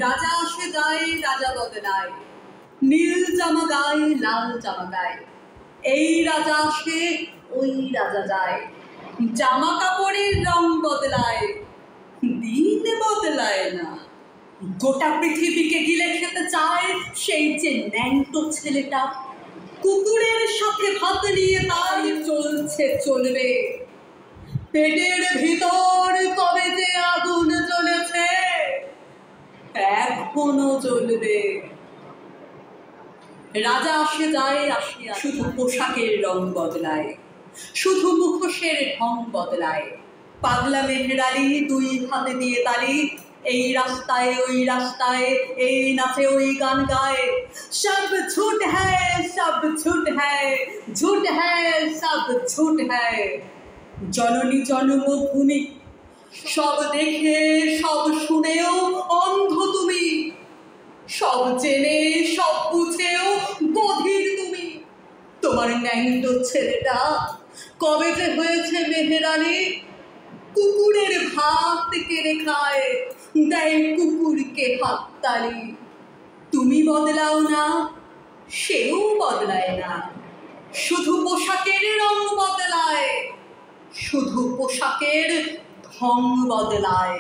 রাজা আসে যায়, রাজা বদলায়, নীল জামা গায়ে লাল জামা গায়ে। এই রাজা আসে, ওই রাজা যায়, জামা কাপড়ের রং বদলায়, দিন বদলায় না। গোটা পৃথিবীকে গিলে খেতে চায় সেই যে ন্যাংটো ছেলেটা, কুকুরের সাথে ভাত নিয়ে তাই চলছে চলবে। পেটের ভিতর কবে যে আগুন জ্বলেছে, এখনো জ্বলবে। রাজা আসে যায়, আসে শুধু পোশাকের রং বদলায়, শুধু মুখোশের ঢং বদলায়। পাগলা মেঘেরালি দুই হাতে দিয়ে তালি, এই রাস্তায় ওই রাস্তায়, এই নাচে ওই গান গায়। সব ঝুট হ্যায়, সব ঝুট হ্যায়, ঝুট হ্যায়, সব ঝুট হ্যায়। জননী জন্মভূমি সব দেখে সব শুনেও অন্ধ তুমি, সব জেনে সব বুঝেও বধির তুমি। তোমার ন্যাংটো ছেলেটা কবে যে হয়েছে মেহেরালি, কুকুরের ভাত কেড়ে খায়, দেয় কুকুরকে হাততালি। তুমি বদলাও না, সেও বদলায় না, শুধু পোশাকের রং বদলায়, শুধু পোশাকের ঢং বদলায়।